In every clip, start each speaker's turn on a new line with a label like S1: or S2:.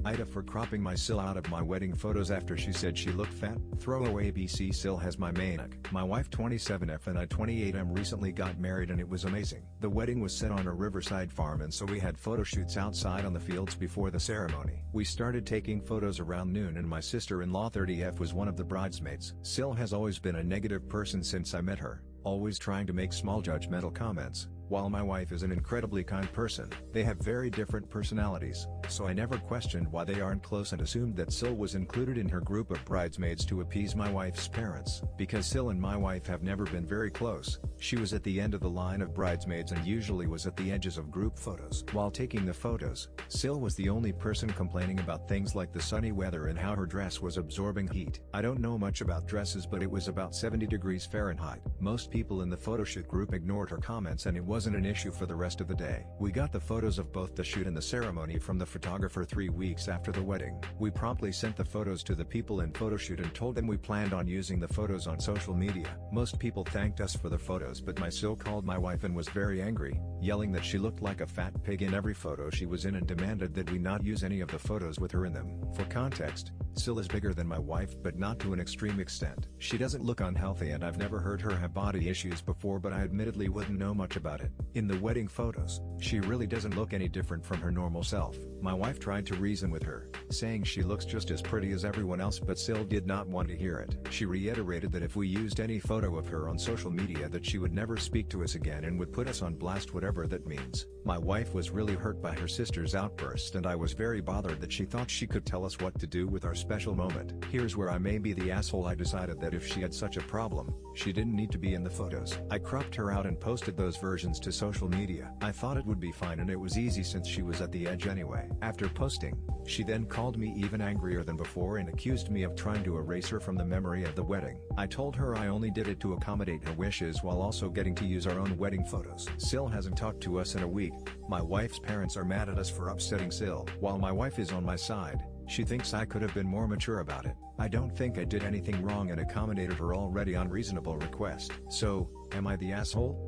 S1: Ida for cropping my Sil out of my wedding photos after she said she looked fat. Throwaway BC Sil has my maniac. My wife 27F and I 28M recently got married and it was amazing. The wedding was set on a riverside farm and so we had photo shoots outside on the fields before the ceremony. We started taking photos around noon and my sister-in-law 30F was one of the bridesmaids. Sil has always been a negative person since I met her, always trying to make small judgmental comments. While my wife is an incredibly kind person, they have very different personalities, so I never questioned why they aren't close and assumed that Sil was included in her group of bridesmaids to appease my wife's parents. Because Sil and my wife have never been very close, she was at the end of the line of bridesmaids and usually was at the edges of group photos. While taking the photos, Sil was the only person complaining about things like the sunny weather and how her dress was absorbing heat. I don't know much about dresses but it was about 70 degrees Fahrenheit. Most people in the photoshoot group ignored her comments and it wasn't an issue for the rest of the day. We got the photos of both the shoot and the ceremony from the photographer 3 weeks after the wedding. We promptly sent the photos to the people in photoshoot and told them we planned on using the photos on social media. Most people thanked us for the photos but my Sil called my wife and was very angry, yelling that she looked like a fat pig in every photo she was in and demanded that we not use any of the photos with her in them. For context, Sil is bigger than my wife but not to an extreme extent. She doesn't look unhealthy and I've never heard her have body issues before but I admittedly wouldn't know much about it. In the wedding photos, she really doesn't look any different from her normal self. My wife tried to reason with her, saying she looks just as pretty as everyone else but Sil did not want to hear it. She reiterated that if we used any photo of her on social media that she would never speak to us again and would put us on blast, whatever that means. My wife was really hurt by her sister's outburst and I was very bothered that she thought she could tell us what to do with our special moment. Here's where I may be the asshole. I decided that if she had such a problem, she didn't need to be in the photos. I cropped her out and posted those versions to social media. I thought it would be fine and it was easy since she was at the edge anyway. After posting, she then called me even angrier than before and accused me of trying to erase her from the memory of the wedding. I told her I only did it to accommodate her wishes while also getting to use our own wedding photos. Sil hasn't talked to us in a week. My wife's parents are mad at us for upsetting Sil. While my wife is on my side, she thinks I could have been more mature about it. I don't think I did anything wrong and accommodated her already unreasonable request. So, am I the asshole?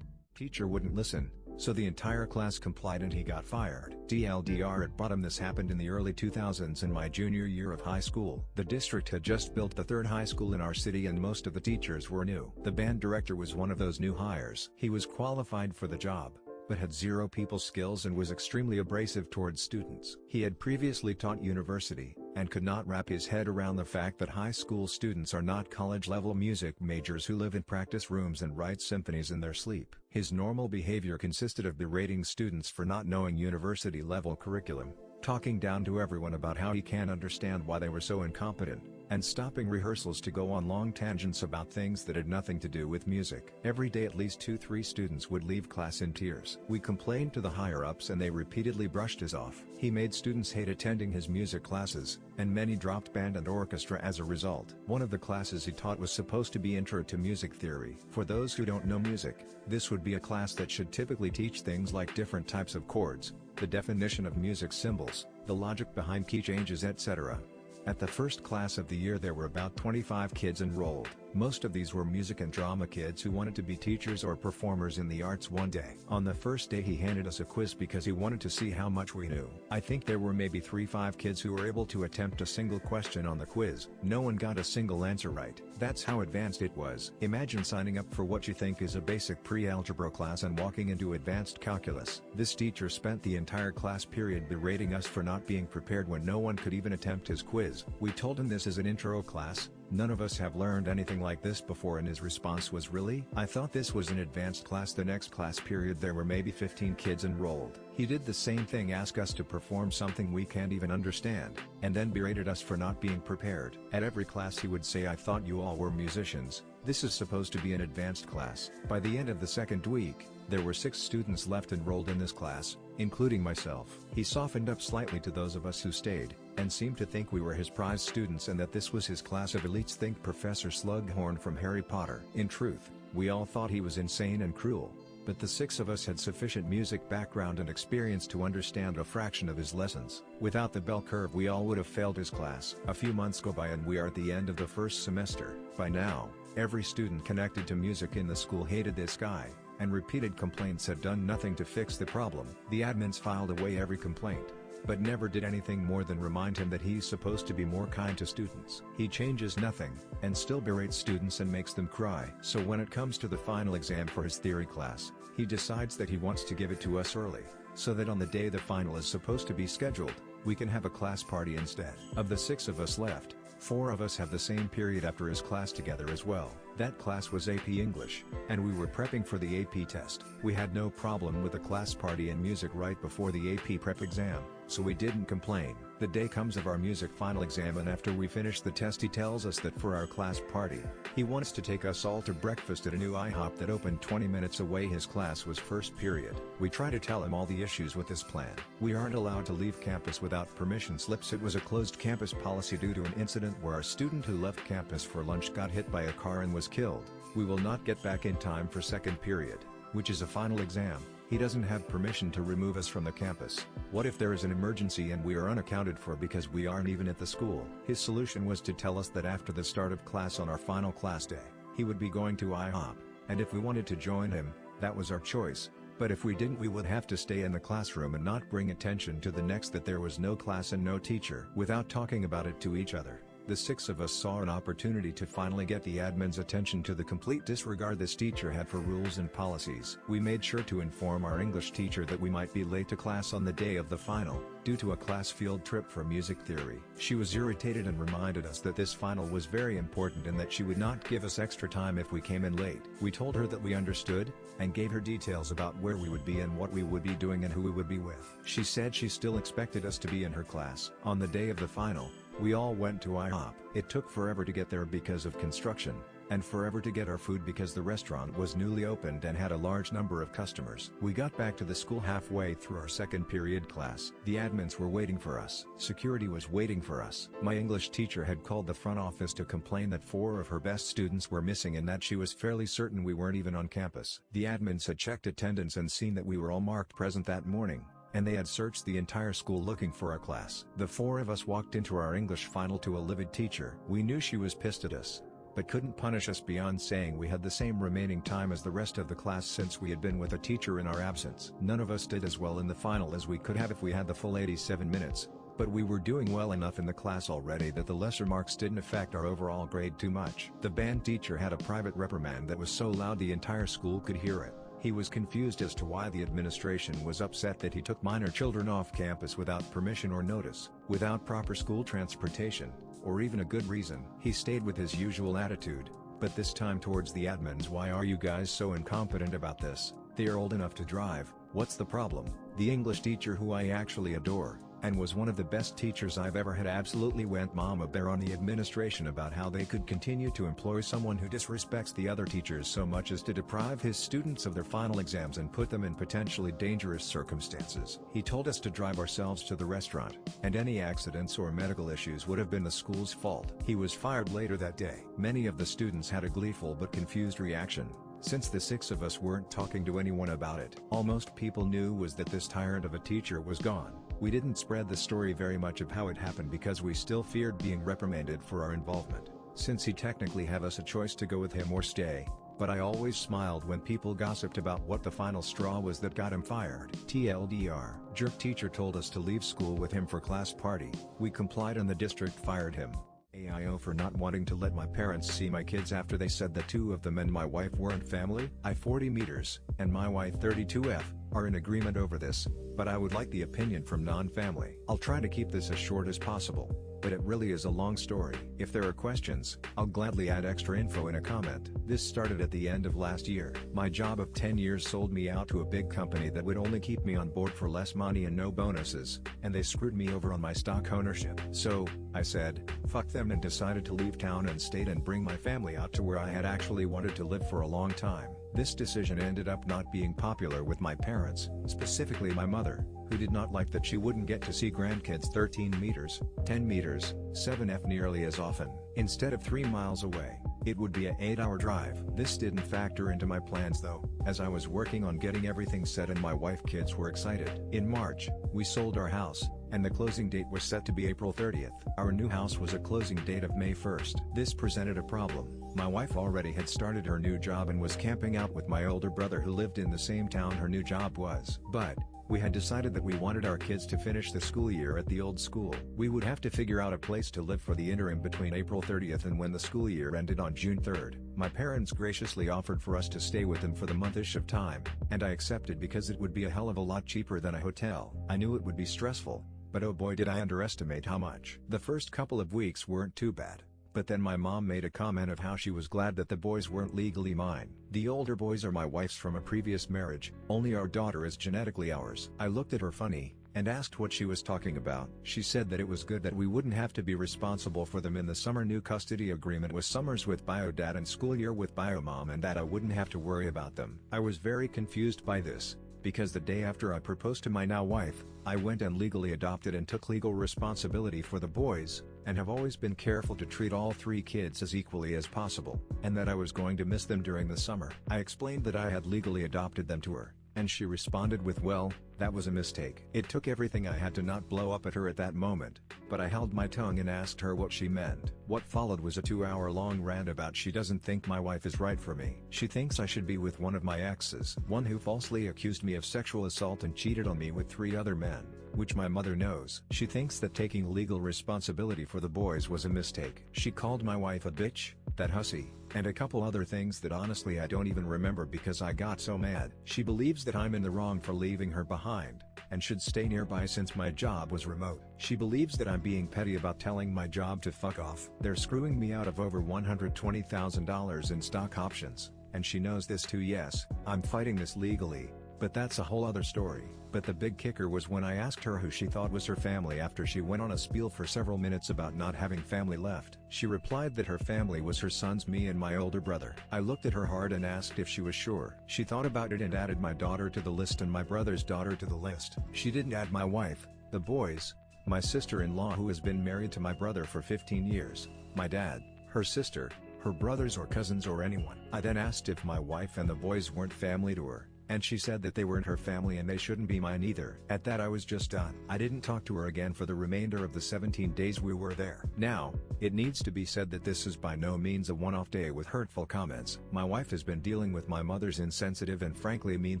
S1: Teacher wouldn't listen, so the entire class complied and he got fired. TLDR at bottom, this happened in the early 2000s in my junior year of high school. The district had just built the third high school in our city and most of the teachers were new. The band director was one of those new hires. He was qualified for the job, but had zero people skills and was extremely abrasive towards students. He had previously taught university, and could not wrap his head around the fact that high school students are not college-level music majors who live in practice rooms and write symphonies in their sleep. His normal behavior consisted of berating students for not knowing university-level curriculum, talking down to everyone about how he can't understand why they were so incompetent, and stopping rehearsals to go on long tangents about things that had nothing to do with music. Every day at least 2-3 students would leave class in tears. We complained to the higher-ups and they repeatedly brushed us off. He made students hate attending his music classes, and many dropped band and orchestra as a result. One of the classes he taught was supposed to be Intro to Music Theory. For those who don't know music, this would be a class that should typically teach things like different types of chords, the definition of music symbols, the logic behind key changes, etc. At the first class of the year there were about 25 kids enrolled. Most of these were music and drama kids who wanted to be teachers or performers in the arts one day. On the first day he handed us a quiz because he wanted to see how much we knew. I think there were maybe 3-5 kids who were able to attempt a single question on the quiz. No one got a single answer right. That's how advanced it was. Imagine signing up for what you think is a basic pre-algebra class and walking into advanced calculus. This teacher spent the entire class period berating us for not being prepared when no one could even attempt his quiz. We told him this is an intro class, none of us have learned anything like this before, and his response was, "Really? I thought this was an advanced class." The next class period there were maybe 15 kids enrolled. He did the same thing, asked us to perform something we can't even understand, and then berated us for not being prepared. At every class he would say, "I thought you all were musicians. This is supposed to be an advanced class." By the end of the second week, there were 6 students left enrolled in this class, including myself. He softened up slightly to those of us who stayed, and seemed to think we were his prize students and that this was his class of elites. Think Professor Slughorn from Harry Potter. In truth, we all thought he was insane and cruel. but the 6 of us had sufficient music background and experience to understand a fraction of his lessons. Without the bell curve we all would have failed his class. A few months go by and we are at the end of the first semester. By now, every student connected to music in the school hated this guy, and repeated complaints had done nothing to fix the problem. The admins filed away every complaint, but never did anything more than remind him that he's supposed to be more kind to students. He changes nothing, and still berates students and makes them cry. So when it comes to the final exam for his theory class, he decides that he wants to give it to us early, so that on the day the final is supposed to be scheduled, we can have a class party instead. Of the 6 of us left, 4 of us have the same period after his class together as well. That class was AP English, and we were prepping for the AP test. We had no problem with a class party and music right before the AP prep exam, so we didn't complain. The day comes of our music final exam, and after we finish the test he tells us that for our class party, he wants to take us all to breakfast at a new IHOP that opened 20 minutes away. His class was first period. We try to tell him all the issues with this plan. We aren't allowed to leave campus without permission slips. It was a closed campus policy due to an incident where a student who left campus for lunch got hit by a car and was killed. We will not get back in time for second period, which is a final exam. He doesn't have permission to remove us from the campus. What if there is an emergency and we are unaccounted for because we aren't even at the school? His solution was to tell us that after the start of class on our final class day, he would be going to IHOP, and if we wanted to join him, that was our choice. But if we didn't, we would have to stay in the classroom and not bring attention to the next that there was no class and no teacher. Without talking about it to each other, the 6 of us saw an opportunity to finally get the admin's attention to the complete disregard this teacher had for rules and policies. We made sure to inform our English teacher that we might be late to class on the day of the final, due to a class field trip for music theory. She was irritated and reminded us that this final was very important and that she would not give us extra time if we came in late. We told her that we understood, and gave her details about where we would be and what we would be doing and who we would be with. She said she still expected us to be in her class. On the day of the final, we all went to IHOP. It took forever to get there because of construction, and forever to get our food because the restaurant was newly opened and had a large number of customers. We got back to the school halfway through our second period class. The admins were waiting for us. Security was waiting for us. My English teacher had called the front office to complain that 4 of her best students were missing and that she was fairly certain we weren't even on campus. The admins had checked attendance and seen that we were all marked present that morning, and they had searched the entire school looking for our class. The 4 of us walked into our English final to a livid teacher. We knew she was pissed at us, but couldn't punish us beyond saying we had the same remaining time as the rest of the class since we had been with a teacher in our absence. None of us did as well in the final as we could have if we had the full 87 minutes, but we were doing well enough in the class already that the lesser marks didn't affect our overall grade too much. The band teacher had a private reprimand that was so loud the entire school could hear it. He was confused as to why the administration was upset that he took minor children off campus without permission or notice, without proper school transportation, or even a good reason. He stayed with his usual attitude, but this time towards the admins. Why are you guys so incompetent about this? They are old enough to drive, what's the problem? The English teacher, who I actually adore, and was one of the best teachers I've ever had, absolutely went mama bear on the administration about how they could continue to employ someone who disrespects the other teachers so much as to deprive his students of their final exams and put them in potentially dangerous circumstances. He told us to drive ourselves to the restaurant, and any accidents or medical issues would have been the school's fault. He was fired later that day. Many of the students had a gleeful but confused reaction, since the 6 of us weren't talking to anyone about it. All most people knew was that this tyrant of a teacher was gone. We didn't spread the story very much of how it happened because we still feared being reprimanded for our involvement, since he technically had us a choice to go with him or stay, but I always smiled when people gossiped about what the final straw was that got him fired. TLDR, jerk teacher told us to leave school with him for class party. We complied and the district fired him. AIO for not wanting to let my parents see my kids after they said that 2 of them and my wife weren't family. I 40 meters, and my wife 32F, are in agreement over this, but I would like the opinion from non-family. I'll try to keep this as short as possible, but it really is a long story. If there are questions, I'll gladly add extra info in a comment. This started at the end of last year. My job of 10 years sold me out to a big company that would only keep me on board for less money and no bonuses, and they screwed me over on my stock ownership. So, I said, fuck them, and decided to leave town and state and bring my family out to where I had actually wanted to live for a long time. This decision ended up not being popular with my parents, specifically my mother, who did not like that she wouldn't get to see grandkids 13 meters, 10 meters, 7F nearly as often. Instead of 3 miles away, It would be a 8-hour drive. This didn't factor into my plans though, as I was working on getting everything set and my wife kids were excited. In March, we sold our house, and the closing date was set to be April 30th. Our new house was a closing date of May 1st. This presented a problem. My wife already had started her new job and was camping out with my older brother who lived in the same town her new job was. But we had decided that we wanted our kids to finish the school year at the old school. We would have to figure out a place to live for the interim between April 30th and when the school year ended on June 3rd. My parents graciously offered for us to stay with them for the monthish of time, and I accepted because it would be a hell of a lot cheaper than a hotel. I knew it would be stressful, but oh boy did I underestimate how much. The first couple of weeks weren't too bad. But then my mom made a comment of how she was glad that the boys weren't legally mine. The older boys are my wife's from a previous marriage, only our daughter is genetically ours. I looked at her funny, and asked what she was talking about. She said that it was good that we wouldn't have to be responsible for them in the summer. New custody agreement was summers with bio dad and school year with bio mom, and that I wouldn't have to worry about them. I was very confused by this, because the day after I proposed to my now wife, I went and legally adopted and took legal responsibility for the boys, and have always been careful to treat all 3 kids as equally as possible, and that I was going to miss them during the summer. I explained that I had legally adopted them to her, and she responded with, well, that was a mistake. It took everything I had to not blow up at her at that moment, but I held my tongue and asked her what she meant. What followed was a 2-hour-long rant about she doesn't think my wife is right for me. She thinks I should be with one of my exes, one who falsely accused me of sexual assault and cheated on me with 3 other men, which my mother knows. She thinks that taking legal responsibility for the boys was a mistake. She called my wife a bitch, that hussy, and a couple other things that honestly I don't even remember because I got so mad. She believes that I'm in the wrong for leaving her behind, and should stay nearby since my job was remote. She believes that I'm being petty about telling my job to fuck off. They're screwing me out of over $120,000 in stock options, and she knows this too. Yes, I'm fighting this legally, but that's a whole other story. But the big kicker was when I asked her who she thought was her family after she went on a spiel for several minutes about not having family left. She replied that her family was her sons, me and my older brother. I looked at her hard and asked if she was sure. She thought about it and added my daughter to the list and my brother's daughter to the list. She didn't add my wife, the boys, my sister-in-law who has been married to my brother for 15 years, my dad, her sister, her brothers or cousins or anyone. I then asked if my wife and the boys weren't family to her, and she said that they weren't her family and they shouldn't be mine either. At that I was just done. I didn't talk to her again for the remainder of the 17 days we were there. Now, it needs to be said that this is by no means a one-off day with hurtful comments. My wife has been dealing with my mother's insensitive and frankly mean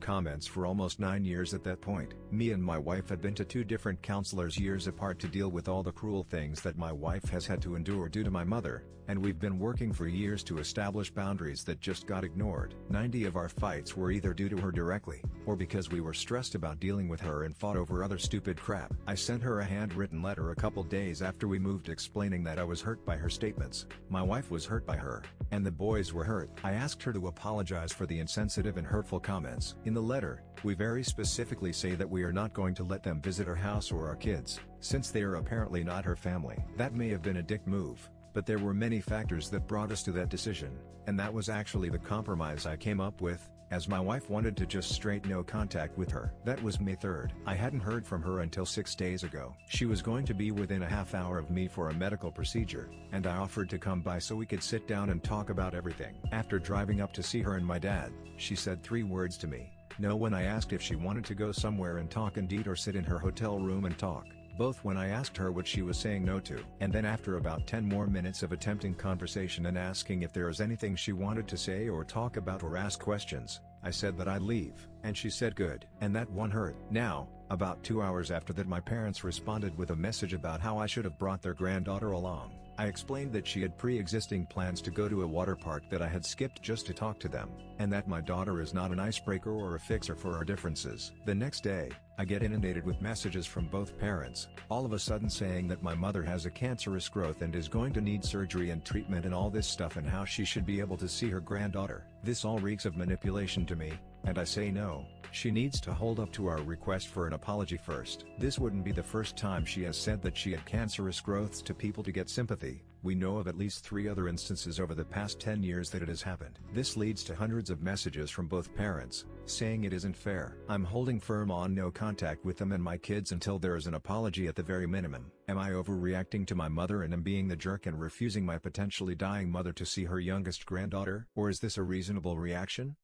S1: comments for almost 9 years at that point. Me and my wife had been to 2 different counselors years apart to deal with all the cruel things that my wife has had to endure due to my mother, and we've been working for years to establish boundaries that just got ignored. 90 of our fights were either due to her directly, or because we were stressed about dealing with her and fought over other stupid crap. I sent her a handwritten letter a couple days after we moved explaining that I was hurt by her statements. My wife was hurt by her, and the boys were hurt. I asked her to apologize for the insensitive and hurtful comments. In the letter, we very specifically say that we are not going to let them visit our house or our kids, since they are apparently not her family. That may have been a dick move, but there were many factors that brought us to that decision, and that was actually the compromise I came up with, as my wife wanted to just straight no contact with her. That was May 3rd. I hadn't heard from her until 6 days ago. She was going to be within a half hour of me for a medical procedure, and I offered to come by so we could sit down and talk about everything. After driving up to see her and my dad, she said 3 words to me. No. When I asked if she wanted to go somewhere and talk and eat or sit in her hotel room and talk. Both when I asked her what she was saying no to. And then after about 10 more minutes of attempting conversation and asking if there was anything she wanted to say or talk about or ask questions, I said that I'd leave, and she said good. And that one hurt. Now, about 2 hours after that, my parents responded with a message about how I should have brought their granddaughter along. I explained that she had pre-existing plans to go to a water park that I had skipped just to talk to them, and that my daughter is not an icebreaker or a fixer for our differences. The next day, I get inundated with messages from both parents, all of a sudden saying that my mother has a cancerous growth and is going to need surgery and treatment and all this stuff, and how she should be able to see her granddaughter. This all reeks of manipulation to me, and I say no. She needs to hold up to our request for an apology first. This wouldn't be the first time she has said that she had cancerous growths to people to get sympathy. We know of at least 3 other instances over the past 10 years that it has happened. This leads to hundreds of messages from both parents, saying it isn't fair. I'm holding firm on no contact with them and my kids until there is an apology at the very minimum. Am I overreacting to my mother and am being the jerk and refusing my potentially dying mother to see her youngest granddaughter? Or is this a reasonable reaction?